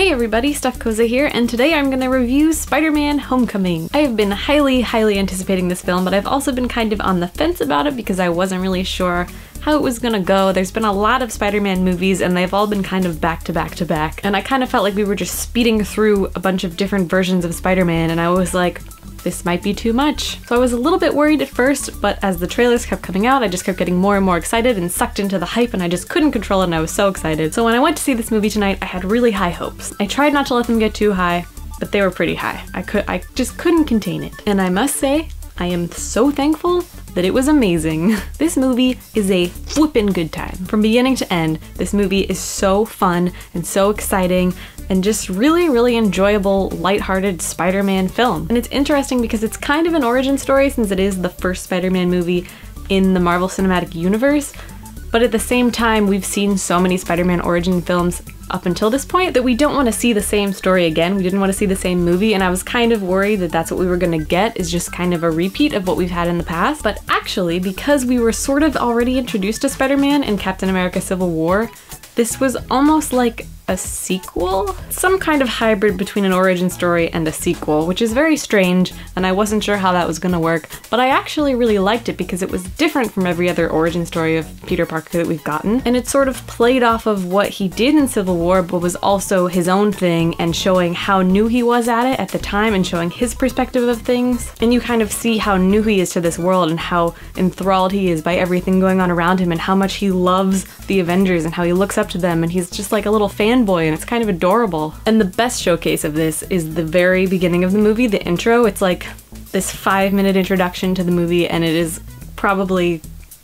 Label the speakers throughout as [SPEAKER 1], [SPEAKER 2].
[SPEAKER 1] Hey everybody, Steph Koza here, and today I'm gonna review Spider-Man Homecoming. I have been highly anticipating this film, but I've also been kind of on the fence about it because I wasn't really sure how it was gonna go. There's been a lot of Spider-Man movies and they've all been kind of back to back to back, and I kind of felt like we were just speeding through a bunch of different versions of Spider-Man, and I was like, this might be too much. So I was a little bit worried at first, but as the trailers kept coming out, I just kept getting more and more excited and sucked into the hype, and I just couldn't control it, and I was so excited. So when I went to see this movie tonight, I had really high hopes. I tried not to let them get too high, but they were pretty high. I just couldn't contain it. And I must say, I am so thankful that it was amazing. This movie is a flippin' good time. From beginning to end, this movie is so fun and so exciting and just really enjoyable, lighthearted Spider-Man film. And it's interesting because it's kind of an origin story since it is the first Spider-Man movie in the Marvel Cinematic Universe, but at the same time, we've seen so many Spider-Man origin films up until this point that we don't want to see the same story again. We didn't want to see the same movie, and I was kind of worried that that's what we were going to get, is just kind of a repeat of what we've had in the past. But actually, because we were sort of already introduced to Spider-Man in Captain America Civil War, this was almost like a sequel? Some kind of hybrid between an origin story and a sequel, which is very strange, and I wasn't sure how that was gonna work, but I actually really liked it because it was different from every other origin story of Peter Parker that we've gotten, and it sort of played off of what he did in Civil War, but was also his own thing, and showing how new he was at it at the time, and showing his perspective of things. And you kind of see how new he is to this world, and how enthralled he is by everything going on around him, and how much he loves the Avengers, and how he looks up to them, and he's just like a little fanboy, and it's kind of adorable. And the best showcase of this is the very beginning of the movie, the intro. It's like this 5-minute introduction to the movie, and it is probably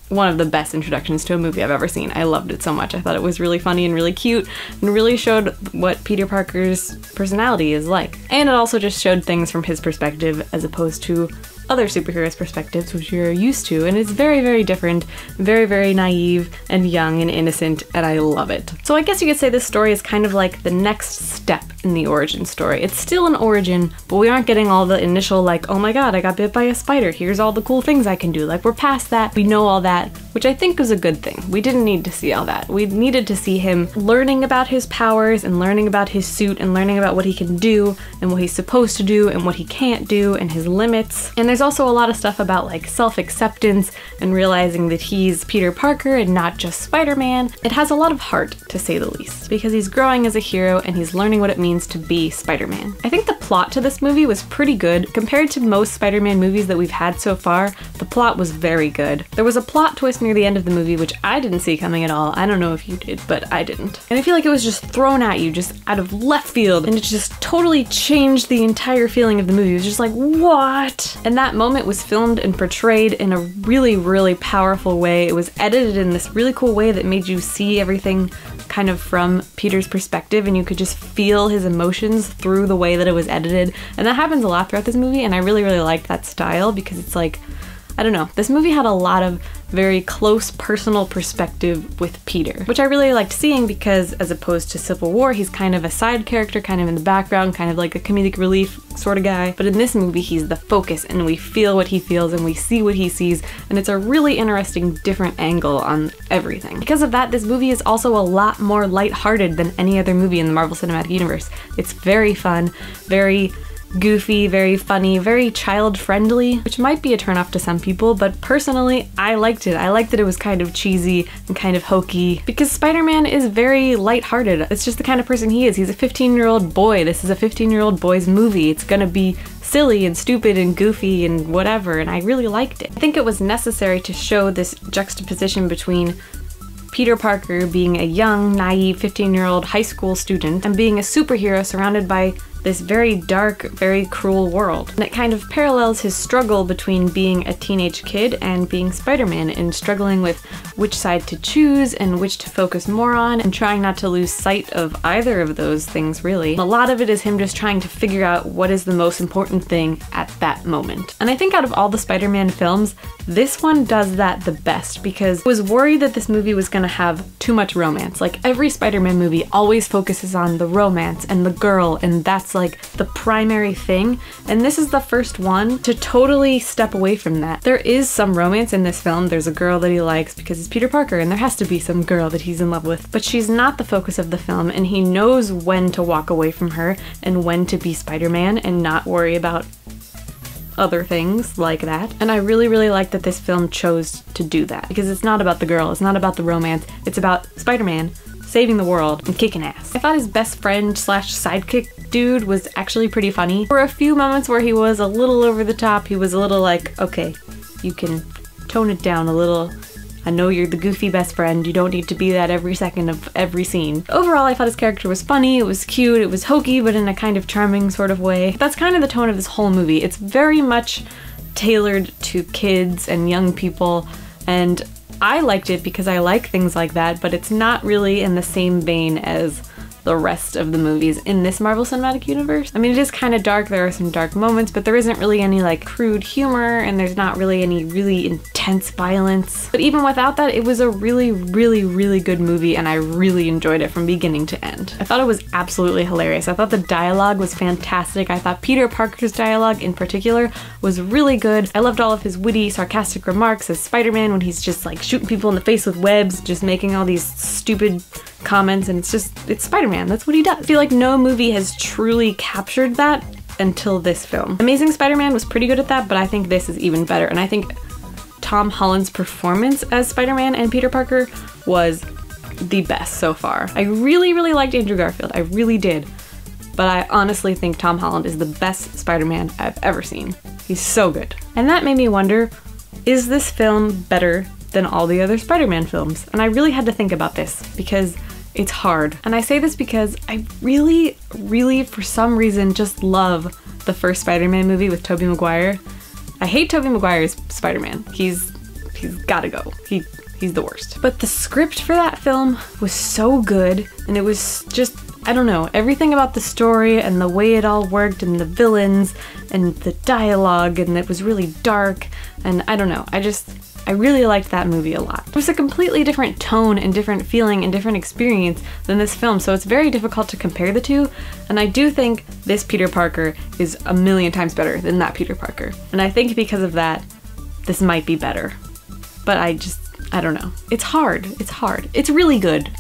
[SPEAKER 1] one of the best introductions to a movie I've ever seen. I loved it so much. I thought it was really funny and really cute and really showed what Peter Parker's personality is like. And it also just showed things from his perspective as opposed to other superheroes' perspectives, which you're used to, and it's very different, very naive and young and innocent, and I love it. So I guess you could say this story is kind of like the next step in the origin story. It's still an origin, but we aren't getting all the initial like, oh my god, I got bit by a spider, here's all the cool things I can do. Like, we're past that, we know all that, which I think is a good thing. We didn't need to see all that. We needed to see him learning about his powers and learning about his suit and learning about what he can do and what he's supposed to do and what he can't do and his limits. And there's also a lot of stuff about like self-acceptance and realizing that he's Peter Parker and not just Spider-Man. It has a lot of heart, to say the least, because he's growing as a hero and he's learning what it means to be Spider-Man. I think the plot to this movie was pretty good. Compared to most Spider-Man movies that we've had so far, the plot was very good. There was a plot twist near the end of the movie which I didn't see coming at all. I don't know if you did, but I didn't. And I feel like it was just thrown at you just out of left field, and it just totally changed the entire feeling of the movie. It was just like, what? And that moment was filmed and portrayed in a really powerful way. It was edited in this really cool way that made you see everything kind of from Peter's perspective, and you could just feel his emotions through the way that it was edited. And that happens a lot throughout this movie, and I really liked that style because it's like, I don't know, this movie had a lot of very close personal perspective with Peter, which I really liked seeing because as opposed to Civil War, he's kind of a side character, kind of in the background, kind of like a comedic relief sort of guy. But in this movie, he's the focus, and we feel what he feels and we see what he sees, and it's a really interesting different angle on everything. Because of that, this movie is also a lot more lighthearted than any other movie in the Marvel Cinematic Universe. It's very fun, very goofy, very funny, very child-friendly, which might be a turnoff to some people, but personally, I liked it. I liked that it was kind of cheesy and kind of hokey, because Spider-Man is very lighthearted. It's just the kind of person he is. He's a 15-year-old boy. This is a 15-year-old boy's movie. It's gonna be silly and stupid and goofy and whatever, and I really liked it. I think it was necessary to show this juxtaposition between Peter Parker being a young, naive 15-year-old high school student and being a superhero surrounded by this very dark, very cruel world. And it kind of parallels his struggle between being a teenage kid and being Spider-Man, and struggling with which side to choose and which to focus more on, and trying not to lose sight of either of those things, really. A lot of it is him just trying to figure out what is the most important thing at that moment. And I think out of all the Spider-Man films, this one does that the best because I was worried that this movie was gonna have too much romance. Like every Spider-Man movie always focuses on the romance and the girl, and that's like the primary thing. And this is the first one to totally step away from that. There is some romance in this film. There's a girl that he likes because it's Peter Parker, and there has to be some girl that he's in love with, but she's not the focus of the film, and he knows when to walk away from her and when to be Spider-Man and not worry about other things like that. And I really, really like that this film chose to do that because it's not about the girl, it's not about the romance, it's about Spider-Man saving the world and kicking ass. I thought his best friend slash sidekick dude was actually pretty funny. There were a few moments where he was a little over the top. He was a little like, okay, you can tone it down a little. I know you're the goofy best friend, you don't need to be that every second of every scene. Overall, I thought his character was funny, it was cute, it was hokey, but in a kind of charming sort of way. That's kind of the tone of this whole movie. It's very much tailored to kids and young people, and I liked it because I like things like that, but it's not really in the same vein as the rest of the movies in this Marvel Cinematic Universe. I mean, it is kind of dark, there are some dark moments, but there isn't really any like crude humor, and there's not really any really intense violence. But even without that, it was a really, really, really good movie, and I really enjoyed it from beginning to end. I thought it was absolutely hilarious. I thought the dialogue was fantastic. I thought Peter Parker's dialogue in particular was really good. I loved all of his witty, sarcastic remarks as Spider-Man when he's just like shooting people in the face with webs, just making all these stupid comments, and it's Spider-Man, that's what he does. I feel like no movie has truly captured that until this film. Amazing Spider-Man was pretty good at that, but I think this is even better, and I think Tom Holland's performance as Spider-Man and Peter Parker was the best so far. I really, really liked Andrew Garfield, I really did, but I honestly think Tom Holland is the best Spider-Man I've ever seen. He's so good. And that made me wonder, is this film better than all the other Spider-Man films? And I really had to think about this because it's hard. And I say this because I really, really, for some reason, just love the first Spider-Man movie with Tobey Maguire. I hate Tobey Maguire's Spider-Man. He's gotta go. He's the worst. But the script for that film was so good, and it was just, I don't know, everything about the story and the way it all worked and the villains and the dialogue, and it was really dark, and I don't know, I really liked that movie a lot. It was a completely different tone and different feeling and different experience than this film, so it's very difficult to compare the two, and I do think this Peter Parker is a million times better than that Peter Parker. And I think because of that, this might be better. But I don't know. It's hard. It's hard. It's really good.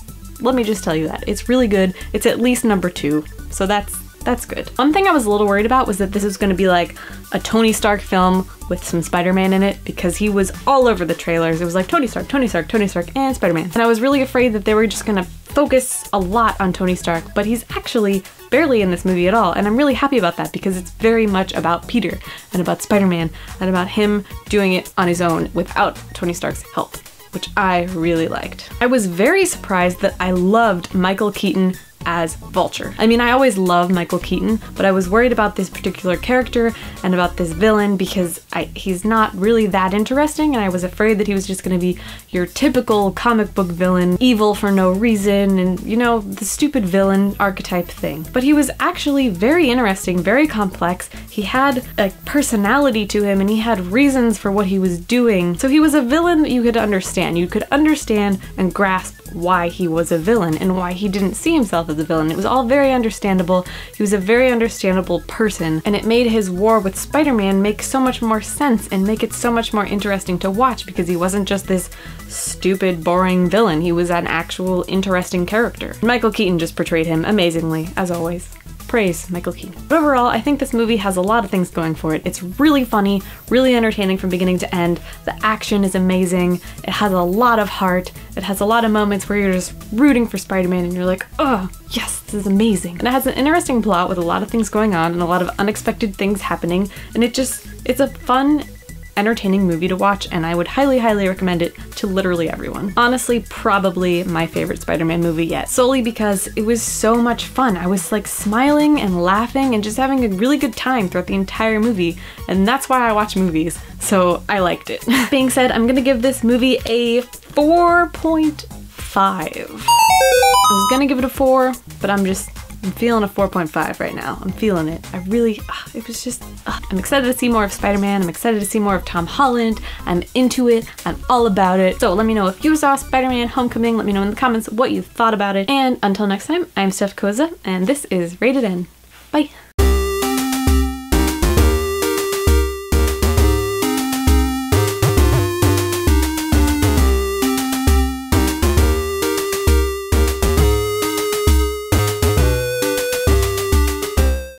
[SPEAKER 1] Let me just tell you that. It's really good. It's at least number 2, so that's good. One thing I was a little worried about was that this was going to be like a Tony Stark film with some Spider-Man in it, because he was all over the trailers. It was like Tony Stark, Tony Stark, Tony Stark, and Spider-Man. And I was really afraid that they were just gonna focus a lot on Tony Stark, but he's actually barely in this movie at all, and I'm really happy about that because it's very much about Peter and about Spider-Man and about him doing it on his own without Tony Stark's help, which I really liked. I was very surprised that I loved Michael Keaton as Vulture. I mean, I always love Michael Keaton, but I was worried about this particular character and about this villain because he's not really that interesting, and I was afraid that he was just gonna be your typical comic book villain, evil for no reason, and you know, the stupid villain archetype thing. But he was actually very interesting, very complex. He had a personality to him, and he had reasons for what he was doing. So he was a villain that you could understand. You could understand and grasp why he was a villain and why he didn't see himself as a villain. It was all very understandable. He was a very understandable person, and it made his war with Spider-Man make so much more sense and make it so much more interesting to watch because he wasn't just this stupid, boring villain. He was an actual interesting character. Michael Keaton just portrayed him amazingly, as always. Praise Michael Keaton. But overall, I think this movie has a lot of things going for it. It's really funny, really entertaining from beginning to end. The action is amazing. It has a lot of heart. It has a lot of moments where you're just rooting for Spider-Man and you're like, oh, yes, this is amazing. And it has an interesting plot with a lot of things going on and a lot of unexpected things happening. And it's a fun, entertaining movie to watch, and I would highly, highly recommend it to literally everyone. Honestly, probably my favorite Spider-Man movie yet, solely because it was so much fun. I was like smiling and laughing and just having a really good time throughout the entire movie, and that's why I watch movies, so I liked it. Being said, I'm gonna give this movie a 4.5. I was gonna give it a 4, but I'm just I'm feeling a 4.5 right now. I'm feeling it. I really, it was just, I'm excited to see more of Spider-Man. I'm excited to see more of Tom Holland. I'm into it. I'm all about it. So let me know if you saw Spider-Man Homecoming. Let me know in the comments what you thought about it. And until next time, I'm Steph Koza, and this is Rated N. Bye.